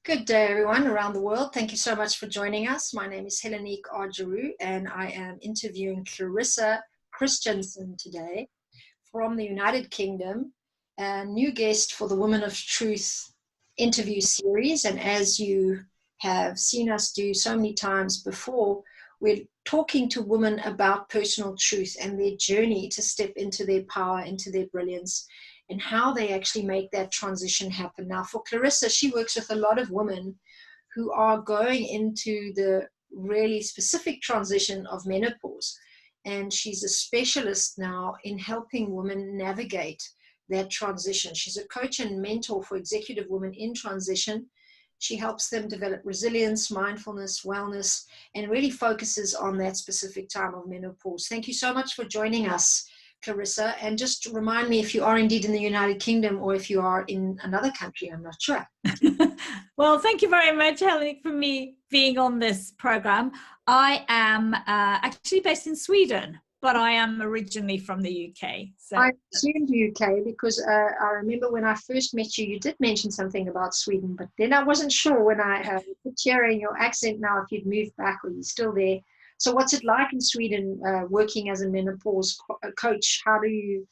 Good day, everyone around the world. Thank you so much for joining us. My name is Helenique Argeru, and I am interviewing Clarissa Kristjansson today from the United Kingdom, a new guest for the Women of Truth interview series. And as you have seen us do so many times before, we're talking to women about personal truth and their journey to step into their power, into their brilliance, and how they actually make that transition happen. Now, for Clarissa, she works with a lot of women who are going into the really specific transition of menopause. And she's a specialist now in helping women navigate that transition. She's a coach and mentor for executive women in transition. She helps them develop resilience, mindfulness, wellness, and really focuses on that specific time of menopause. Thank you so much for joining us, Clarissa. And just remind me if you are indeed in the United Kingdom or if you are in another country, I'm not sure. Well, thank you very much, Helen, for me being on this program. I am actually based in Sweden, but I am originally from the UK. So. I assumed UK because I remember when I first met you, you did mention something about Sweden, but then I wasn't sure when I could hear in your accent now if you'd moved back or you're still there. So what's it like in Sweden working as a menopause coach? How do you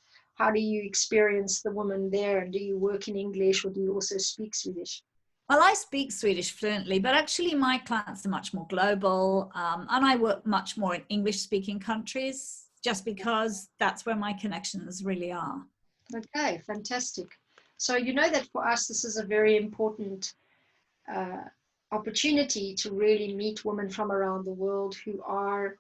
experience the woman there, and do you work in English or do you also speak Swedish? Well, I speak Swedish fluently, but actually my clients are much more global, and I work much more in English-speaking countries just because that's where my connections really are. Okay, fantastic. So you know that for us, this is a very important opportunity to really meet women from around the world who are,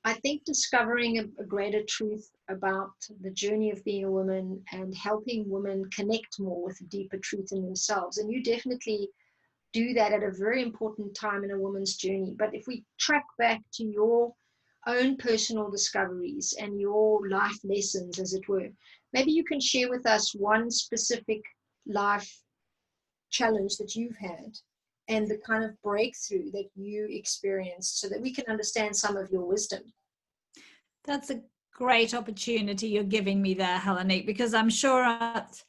I think, discovering a greater truth about the journey of being a woman and helping women connect more with a deeper truth in themselves. And you definitely do that at a very important time in a woman's journey. But if we track back to your own personal discoveries and your life lessons, as it were, maybe you can share with us one specific life challenge that you've had and the kind of breakthrough that you experienced so that we can understand some of your wisdom. That's a great opportunity you're giving me there, Helenique, because I'm sure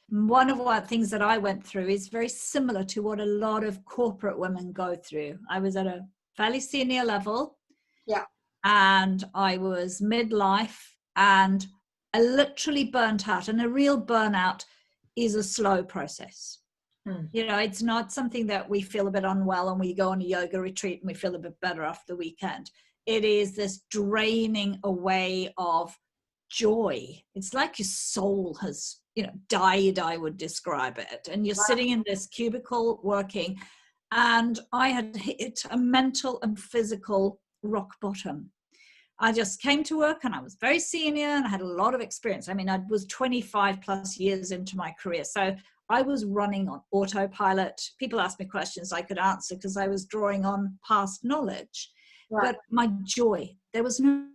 one of the things that I went through is very similar to what a lot of corporate women go through. I was at a fairly senior level. Yeah. And I was midlife, and I literally burnt out. And a real burnout is a slow process. You know, it's not something that we feel a bit unwell and we go on a yoga retreat and we feel a bit better after the weekend. It is this draining away of joy. It's like your soul has, died, I would describe it. And you're sitting in this cubicle working, and I had hit a mental and physical rock bottom. I just came to work and I was very senior and I had a lot of experience. I mean, I was 25 plus years into my career. So I was running on autopilot. People asked me questions I could answer because I was drawing on past knowledge. Right. But my joy, there was no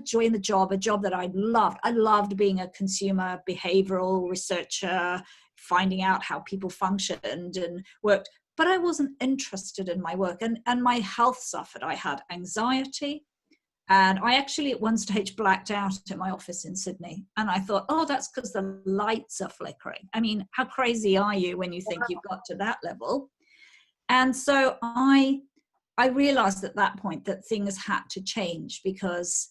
joy in the job, a job that I loved. I loved being a consumer behavioral researcher, finding out how people functioned and worked. But I wasn't interested in my work, and my health suffered. I had anxiety. And I actually at one stage blacked out at my office in Sydney. And I thought, oh, that's because the lights are flickering. I mean, how crazy are you when you think you've got to that level? And so I realized at that point that things had to change because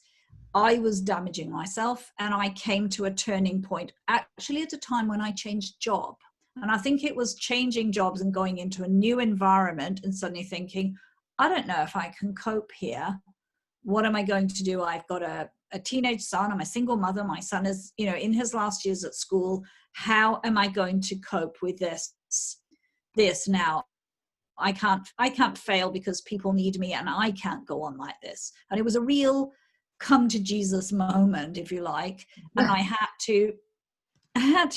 I was damaging myself. And I came to a turning point actually at a time when I changed job. And I think it was changing jobs and going into a new environment and suddenly thinking, I don't know if I can cope here. What am I going to do? I've got a teenage son. I'm a single mother. My son is, in his last years at school. How am I going to cope with this now? I can't fail because people need me, and I can't go on like this. And it was a real come to Jesus moment, if you like. And I had to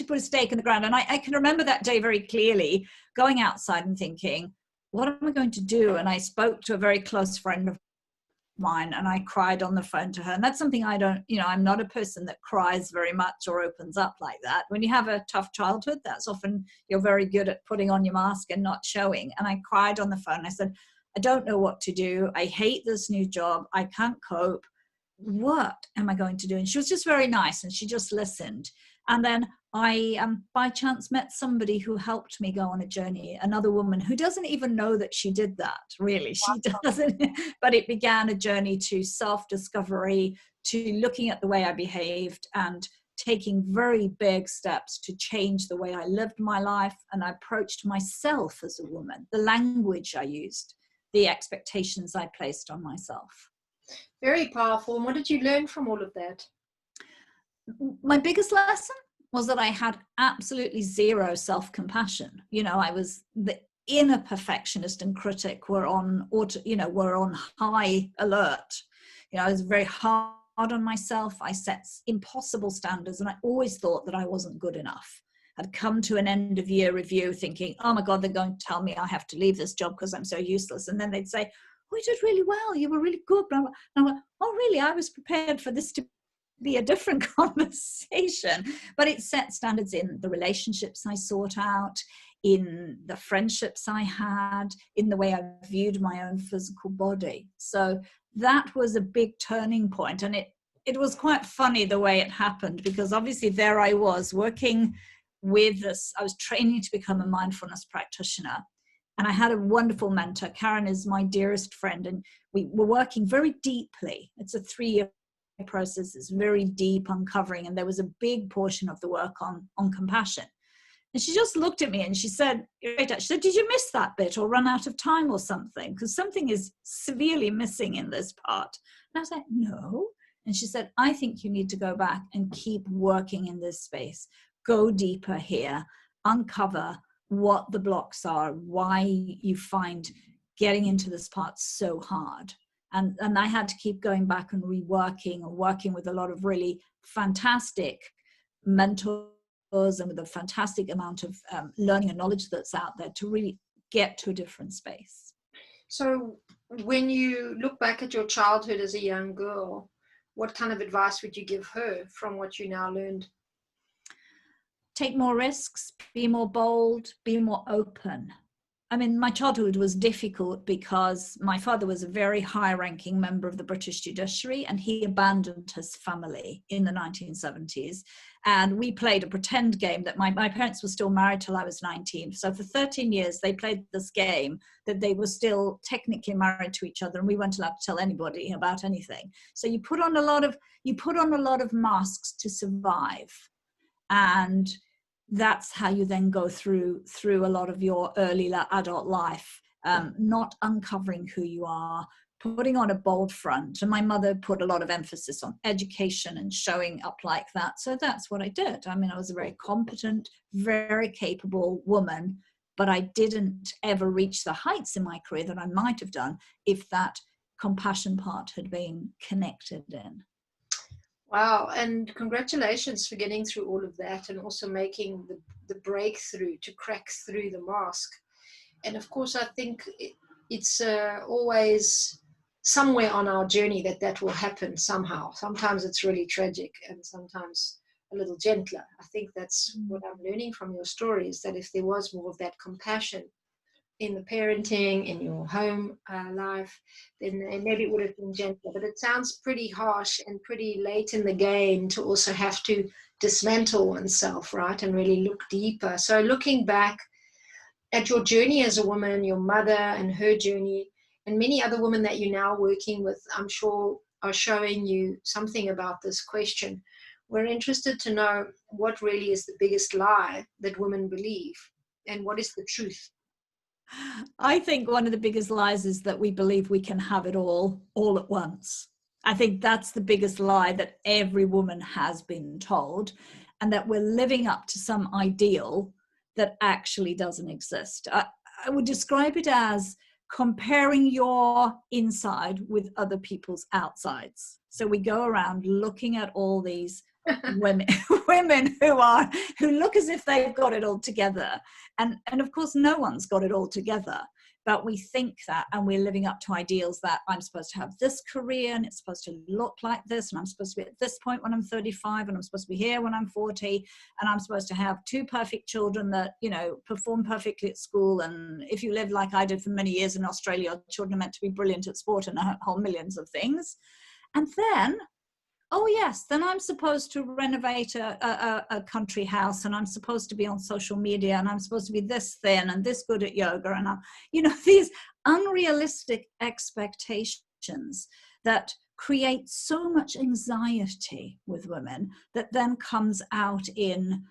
put a stake in the ground. And I can remember that day very clearly, going outside and thinking, what am I going to do? And I spoke to a very close friend of mine and I cried on the phone to her. And that's something I don't, I'm not a person that cries very much or opens up like that. When you have a tough childhood, that's often you're very good at putting on your mask and not showing. And I cried on the phone. I said, I don't know what to do. I hate this new job. I can't cope. What am I going to do? And she was just very nice and she just listened. And then I by chance met somebody who helped me go on a journey, another woman who doesn't even know that she did that, really. She doesn't, but it began a journey to self-discovery, to looking at the way I behaved and taking very big steps to change the way I lived my life. And I approached myself as a woman, the language I used, the expectations I placed on myself. Very powerful. And what did you learn from all of that? My biggest lesson was that I had absolutely zero self-compassion. You know, I was the inner perfectionist and critic were on high alert. You know, I was very hard on myself. I set impossible standards, and I always thought that I wasn't good enough. I'd come to an end of year review thinking, oh my God, they're going to tell me I have to leave this job because I'm so useless. And then they'd say, oh, you did really well. You were really good. And I'm like, oh, really? I was prepared for this to be a different conversation. But it set standards in the relationships I sought out, in the friendships I had, in the way I viewed my own physical body. So that was a big turning point. And it was quite funny the way it happened, because obviously there I was working with this. I was training to become a mindfulness practitioner. And I had a wonderful mentor. Karen is my dearest friend. And we were working very deeply. It's a 3-year process. It's very deep uncovering. And there was a big portion of the work on compassion. And she just looked at me and she said, did you miss that bit or run out of time or something? Because something is severely missing in this part. And I was like, no. And she said, I think you need to go back and keep working in this space. Go deeper here, uncover what the blocks are, why you find getting into this part so hard. And I had to keep going back and reworking and working with a lot of really fantastic mentors and with a fantastic amount of learning and knowledge that's out there to really get to a different space. So when you look back at your childhood as a young girl, what kind of advice would you give her from what you now learned? Take more risks, be more bold, be more open. I mean, my childhood was difficult because my father was a very high-ranking member of the British judiciary, and he abandoned his family in the 1970s. And we played a pretend game that my parents were still married till I was 19. So for 13 years, they played this game that they were still technically married to each other, and we weren't allowed to tell anybody about anything. So you put on a lot of masks to survive. And that's how you then go through a lot of your early adult life, not uncovering who you are, putting on a bold front. And my mother put a lot of emphasis on education and showing up like that. So that's what I did. I mean, I was a very competent, very capable woman, but I didn't ever reach the heights in my career that I might have done if that compassion part had been connected in. Wow, and congratulations for getting through all of that and also making the breakthrough to crack through the mask. And of course, I think it's always somewhere on our journey that will happen somehow. Sometimes it's really tragic and sometimes a little gentler. I think that's what I'm learning from your story, is that if there was more of that compassion in the parenting, in your home life, then maybe it would have been gentler. But it sounds pretty harsh and pretty late in the game to also have to dismantle oneself, right, and really look deeper. So looking back at your journey as a woman, your mother and her journey, and many other women that you're now working with, I'm sure are showing you something about this question. We're interested to know what really is the biggest lie that women believe, and what is the truth? I think one of the biggest lies is that we believe we can have it all at once. I think that's the biggest lie that every woman has been told, and that we're living up to some ideal that actually doesn't exist. I would describe it as comparing your inside with other people's outsides. So we go around looking at all these women who look as if they've got it all together, and of course no one's got it all together, but we think that, and we're living up to ideals that I'm supposed to have this career and it's supposed to look like this, and I'm supposed to be at this point when I'm 35, and I'm supposed to be here when I'm 40, and I'm supposed to have 2 perfect children that, you know, perform perfectly at school, and if you live like I did for many years in Australia, children are meant to be brilliant at sport and a whole millions of things. And then oh yes, then I'm supposed to renovate a country house, and I'm supposed to be on social media, and I'm supposed to be this thin and this good at yoga, and these unrealistic expectations that create so much anxiety with women that then comes out in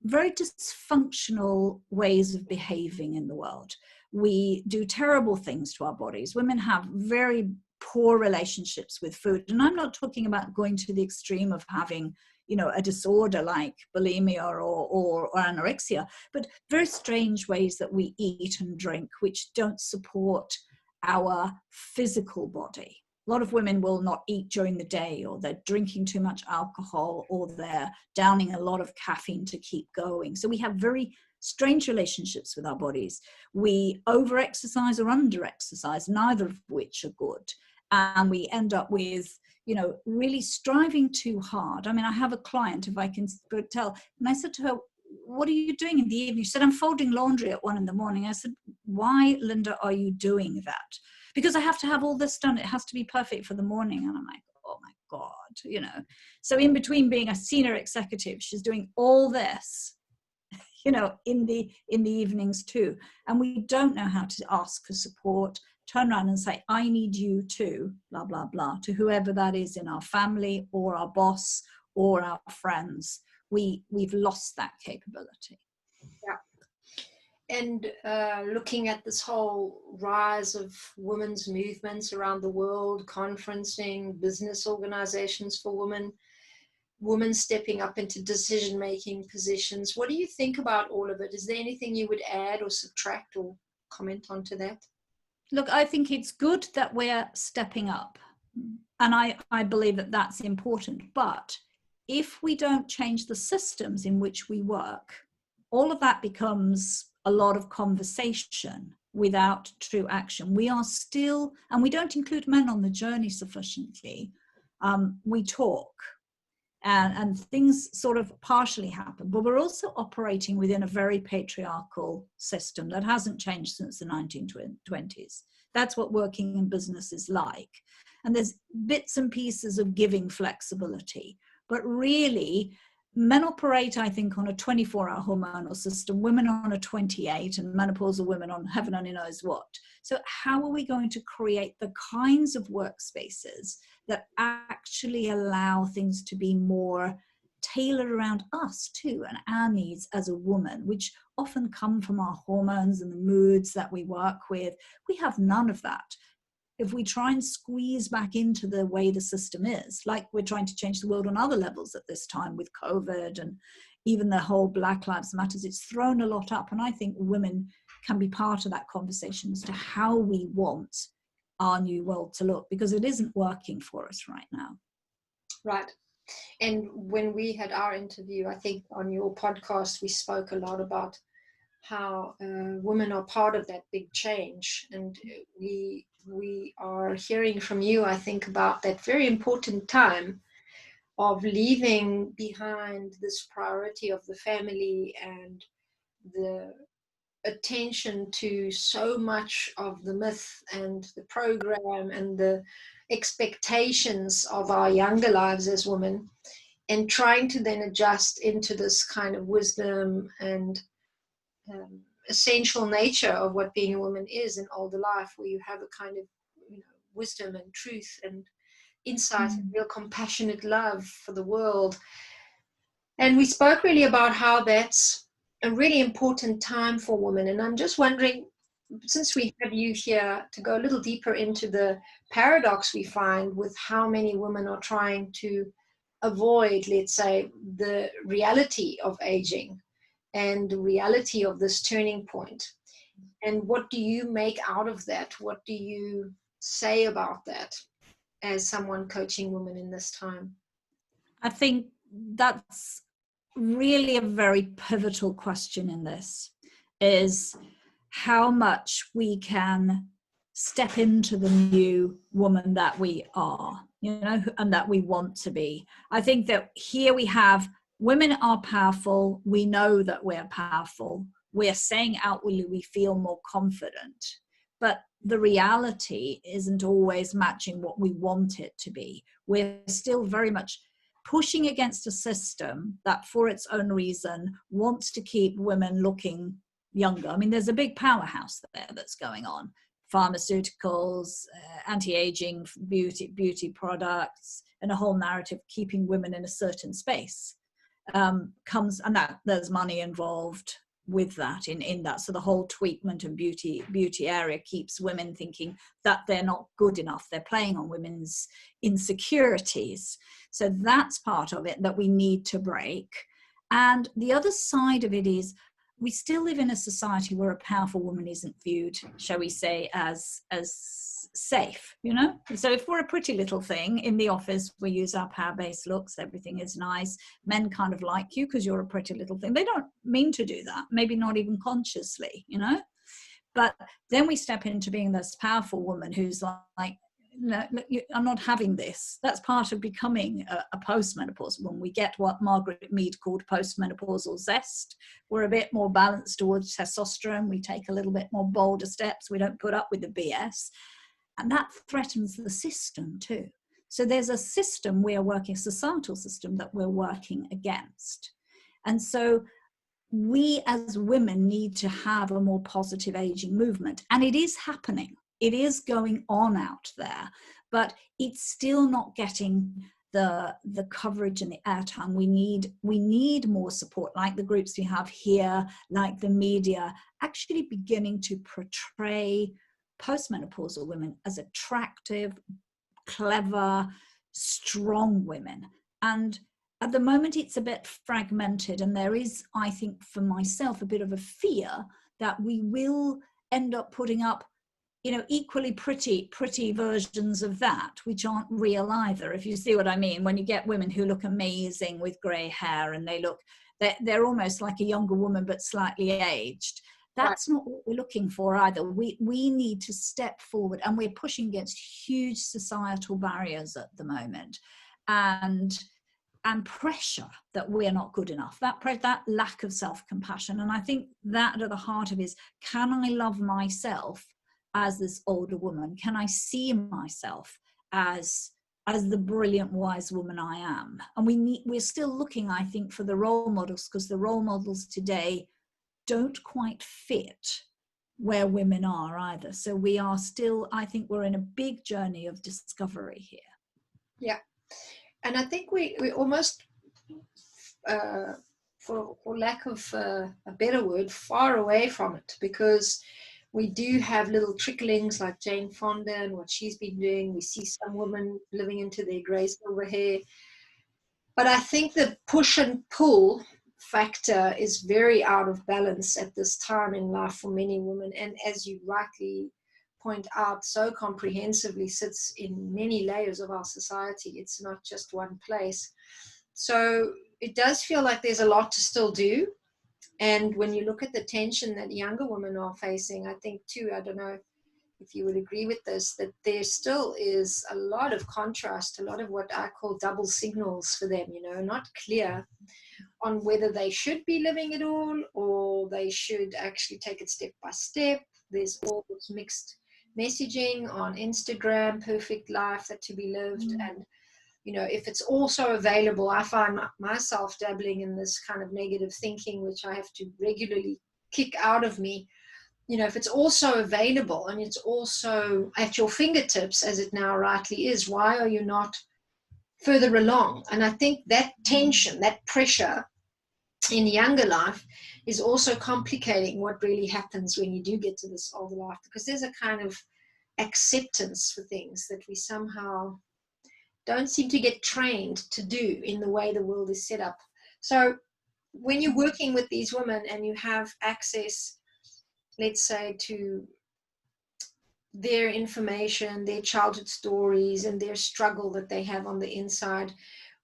very dysfunctional ways of behaving in the world. We do terrible things to our bodies. Women have very poor relationships with food. And I'm not talking about going to the extreme of having, a disorder like bulimia or anorexia, but very strange ways that we eat and drink, which don't support our physical body. A lot of women will not eat during the day, or they're drinking too much alcohol, or they're downing a lot of caffeine to keep going. So we have very strange relationships with our bodies. We over-exercise or under-exercise, neither of which are good. And we end up with, really striving too hard. I mean, I have a client, if I can tell, and I said to her, what are you doing in the evening? She said, I'm folding laundry at 1 a.m. I said, why, Linda, are you doing that? Because I have to have all this done. It has to be perfect for the morning. And I'm like, oh my God, So in between being a senior executive, she's doing all this, in the evenings too. And we don't know how to ask for support, turn around and say, I need you to, blah, blah, blah, to whoever that is in our family or our boss or our friends. We've lost that capability. Yeah. And looking at this whole rise of women's movements around the world, conferencing, business organizations for women stepping up into decision-making positions. What do you think about all of it? Is there anything you would add or subtract or comment onto that? Look, I think it's good that we're stepping up. And I believe that that's important. But if we don't change the systems in which we work, all of that becomes a lot of conversation without true action. We are still, and we don't include men on the journey sufficiently. We talk and things sort of partially happen, but we're also operating within a very patriarchal system that hasn't changed since the 1920s. That's what working in business is like. And there's bits and pieces of giving flexibility, but really men operate, I think, on a 24-hour hormonal system, women on a 28, and menopausal women on heaven only knows what. So how are we going to create the kinds of workspaces that actually allow things to be more tailored around us too, and our needs as a woman, which often come from our hormones and the moods that we work with? We have none of that. If we try and squeeze back into the way the system is, like we're trying to change the world on other levels at this time with COVID and even the whole Black Lives Matters, it's thrown a lot up. And I think women can be part of that conversation as to how we want our new world to look, because it isn't working for us right now. Right. And when we had our interview, I think on your podcast, we spoke a lot about how women are part of that big change. And we are hearing from you, I think, about that very important time of leaving behind this priority of the family and the attention to so much of the myth and the program and the expectations of our younger lives as women, and trying to then adjust into this kind of wisdom and essential nature of what being a woman is in older life, where you have a kind of wisdom and truth and insight and real compassionate love for the world. And we spoke really about how that's a really important time for women. And I'm just wondering, since we have you here, to go a little deeper into the paradox we find with how many women are trying to avoid, let's say, the reality of aging and the reality of this turning point. And what do you make out of that? What do you say about that as someone coaching women in this time? I think that's really a very pivotal question in this, is how much we can step into the new woman that we are, and that we want to be. I think that here we have women are powerful. We know that we're powerful. We're saying outwardly we feel more confident. but the reality isn't always matching what we want it to be. We're still very much pushing against a system that for its own reason wants to keep women looking younger. I mean, there's a big powerhouse there that's going on. Pharmaceuticals, anti-aging, beauty products, and a whole narrative keeping women in a certain space comes, and that there's money involved with that in that. So the whole treatment and beauty area keeps women thinking that they're not good enough. They're playing on women's insecurities. So that's part of it that we need to break. And the other side of it is we still live in a society where a powerful woman isn't viewed, shall we say, as safe, you know? So if we're a pretty little thing in the office, we use our power-based looks, everything is nice. Men kind of like you because you're a pretty little thing. They don't mean to do that, maybe not even consciously, you know? But then we step into being this powerful woman who's like, no, I'm not having this. That's part of becoming a postmenopausal woman. We get what Margaret Mead called postmenopausal zest. We're a bit more balanced towards testosterone. We take a little bit more bolder steps. We don't put up with the BS. And that threatens the system too. So there's a system we are working, societal system that we're working against. And so we as women need to have a more positive aging movement. And it is happening. It is going on out there, but it's still not getting the coverage and the airtime. We need more support, like the groups we have here, like the media, actually beginning to portray postmenopausal women as attractive, clever, strong women. And at the moment, it's a bit fragmented. And there is, I think, for myself, a bit of a fear that we will end up putting up, you know, equally pretty versions of that, which aren't real either, if you see what I mean. When you get women who look amazing with grey hair and they're almost like a younger woman but slightly aged. That's not what we're looking for either. We need to step forward, and we're pushing against huge societal barriers at the moment, and pressure that we're not good enough, that lack of self-compassion. And I think that at the heart of it is, can I love myself as this older woman? Can I see myself as the brilliant, wise woman I am? And we're still looking, I think, for the role models, because the role models today don't quite fit where women are either. So we are still, I think we're in a big journey of discovery here. Yeah. And I think we almost, for lack of a better word, far away from it, because we do have little tricklings like Jane Fonda and what she's been doing. We see some women living into their grey silver hair. But I think the push and pull factor is very out of balance at this time in life for many women. And as you rightly point out, so comprehensively sits in many layers of our society. It's not just one place. So it does feel like there's a lot to still do. And when you look at the tension that younger women are facing, I think too, I don't know if you would agree with this, that there still is a lot of contrast, a lot of what I call double signals for them, you know, not clear on whether they should be living it all or they should actually take it step by step. There's all this mixed messaging on Instagram, perfect life that to be lived. And, you know, if it's also available, I find myself dabbling in this kind of negative thinking, which I have to regularly kick out of me. You know, if it's also available and it's also at your fingertips, as it now rightly is, why are you not further along? And I think that tension, that pressure in younger life is also complicating what really happens when you do get to this older life, because there's a kind of acceptance for things that we somehow don't seem to get trained to do in the way the world is set up. So when you're working with these women and you have access, let's say, to their information, their childhood stories, and their struggle that they have on the inside,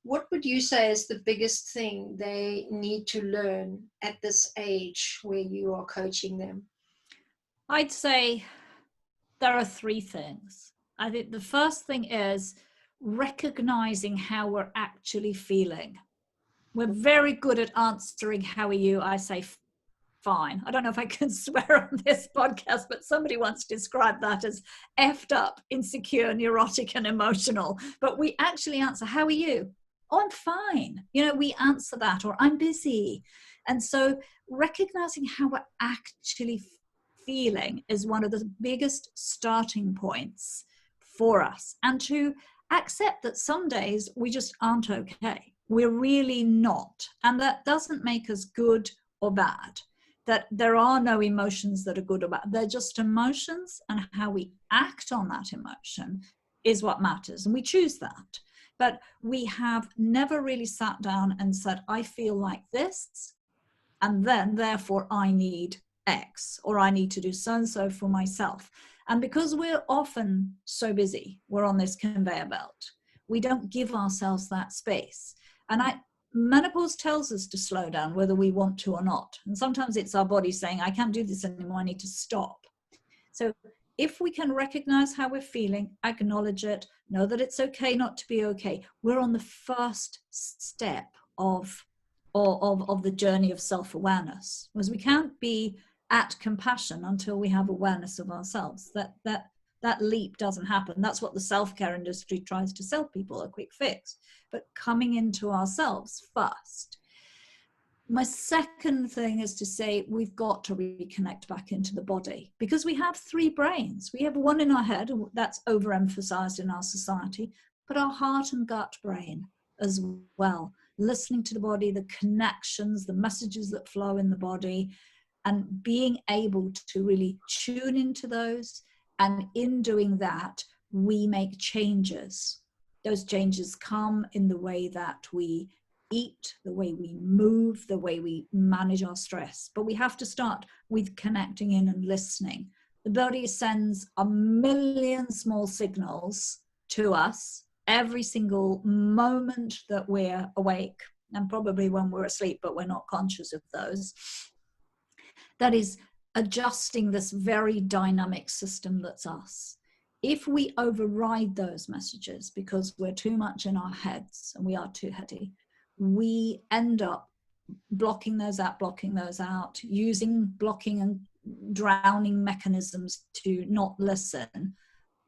what would you say is the biggest thing they need to learn at this age where you are coaching them? I'd say there are three things. I think the first thing is recognizing how we're actually feeling. We're very good at answering, how are you? I say fine. I don't know if I can swear on this podcast, but somebody once described that as effed up, insecure, neurotic, and emotional. But we actually answer, how are you? Oh, I'm fine. You know, we answer that, or I'm busy. And so recognizing how we're actually feeling is one of the biggest starting points for us. And to accept that some days we just aren't okay. We're really not. And that doesn't make us good or bad. That there are no emotions that are good or bad. They're just emotions, and how we act on that emotion is what matters. And we choose that. But we have never really sat down and said, I feel like this, and then therefore I need X, or I need to do so-and-so for myself. And because we're often so busy, we're on this conveyor belt, we don't give ourselves that space. And menopause tells us to slow down whether we want to or not. And sometimes it's our body saying, I can't do this anymore, I need to stop. So if we can recognize how we're feeling, acknowledge it, know that it's okay not to be okay, we're on the first step of the journey of self-awareness. Because we can't be at compassion until we have awareness of ourselves. That leap doesn't happen. That's what the self-care industry tries to sell people, a quick fix. But coming into ourselves first. My second thing is to say we've got to reconnect back into the body, because we have three brains. We have one in our head, that's overemphasized in our society, but our heart and gut brain as well. Listening to the body, the connections, the messages that flow in the body, and being able to really tune into those. And in doing that, we make changes. Those changes come in the way that we eat, the way we move, the way we manage our stress. But we have to start with connecting in and listening. The body sends a million small signals to us every single moment that we're awake, and probably when we're asleep, but we're not conscious of those. That is adjusting this very dynamic system that's us. If we override those messages because we're too much in our heads and we are too heady, we end up blocking those out, using blocking and drowning mechanisms to not listen,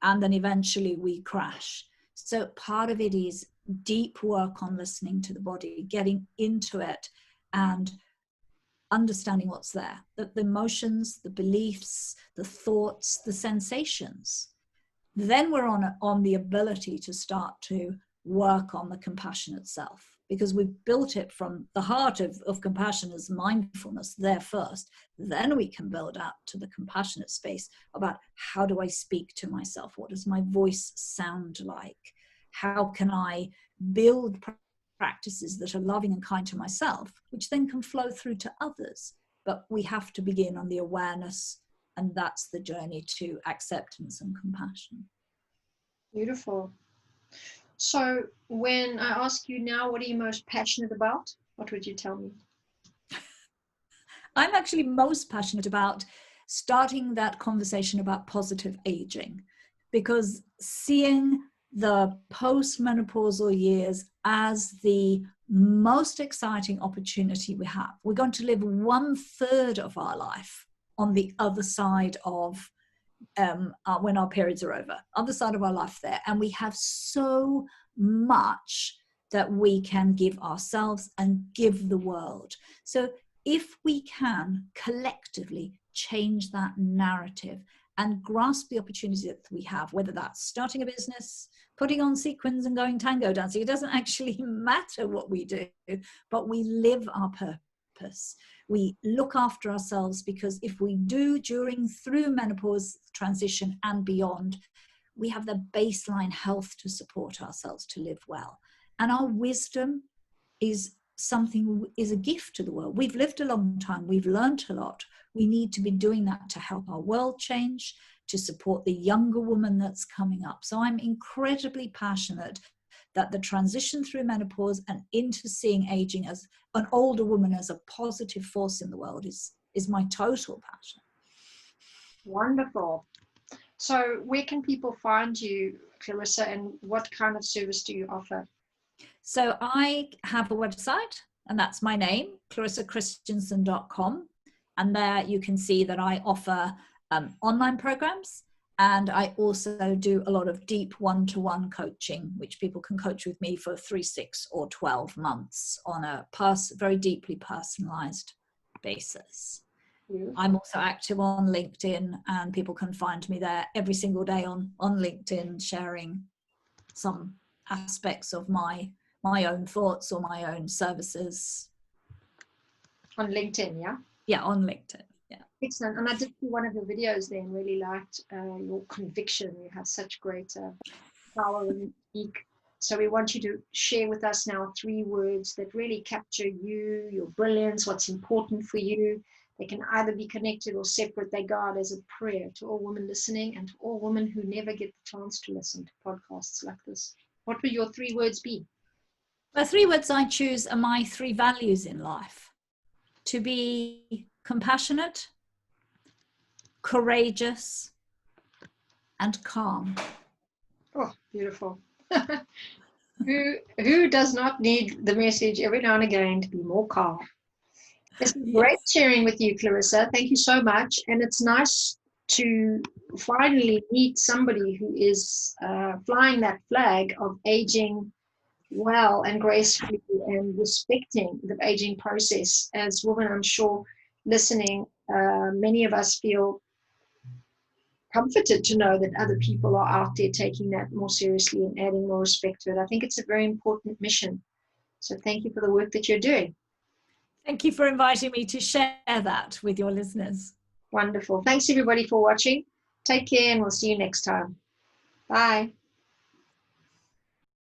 and then eventually we crash. So part of it is deep work on listening to the body, getting into it and understanding what's there, the emotions, the beliefs, the thoughts, the sensations. Then we're on the ability to start to work on the compassion itself, because we've built it from the heart of compassion as mindfulness there first. Then we can build out to the compassionate space about, how do I speak to myself? What does my voice sound like? How can I build practices that are loving and kind to myself, which then can flow through to others? But we have to begin on the awareness, and that's the journey to acceptance and compassion. Beautiful. So when I ask you now, what are you most passionate about? What would you tell me? I'm actually most passionate about starting that conversation about positive aging, because seeing the post-menopausal years as the most exciting opportunity we have. We're going to live 1/3 of our life on the other side of when our periods are over, other side of our life there. And we have so much that we can give ourselves and give the world. So if we can collectively change that narrative and grasp the opportunities that we have, whether that's starting a business, putting on sequins and going tango dancing, it doesn't actually matter what we do, but we live our purpose. We look after ourselves, because if we do through menopause transition and beyond, we have the baseline health to support ourselves to live well. And our wisdom is a gift to the world. We've lived a long time. We've learned a lot. We need to be doing that to help our world change, to support the younger woman that's coming up. So I'm incredibly passionate that the transition through menopause and into seeing aging as an older woman as a positive force in the world is my total passion. Wonderful. So where can people find you, Clarissa, and what kind of service do you offer? So I have a website, and that's my name, ClarissaKristjansson.com. And there you can see that I offer online programs, and I also do a lot of deep one-to-one coaching, which people can coach with me for 3, 6, or 12 months on a very deeply personalized basis. I'm also active on LinkedIn, and people can find me there every single day on LinkedIn, sharing some aspects of my own thoughts or my own services. On LinkedIn, yeah? Yeah, on LinkedIn. Yeah. Excellent. And I did see one of your videos there and really liked your conviction. You have such great power when you speak. So we want you to share with us now 3 words that really capture you, your brilliance, what's important for you. They can either be connected or separate. They go out as a prayer to all women listening and to all women who never get the chance to listen to podcasts like this. What will your 3 words be? The 3 words I choose are my 3 values in life. To be compassionate, courageous, and calm. Oh, beautiful. Who does not need the message every now and again to be more calm? It's been great sharing with you, Clarissa. Thank you so much. And it's nice to finally meet somebody who is flying that flag of aging well and gracefully and respecting the aging process. As women, I'm sure, listening, many of us feel comforted to know that other people are out there taking that more seriously and adding more respect to it. I think it's a very important mission. So thank you for the work that you're doing. Thank you for inviting me to share that with your listeners. Wonderful. Thanks everybody for watching. Take care and we'll see you next time. Bye.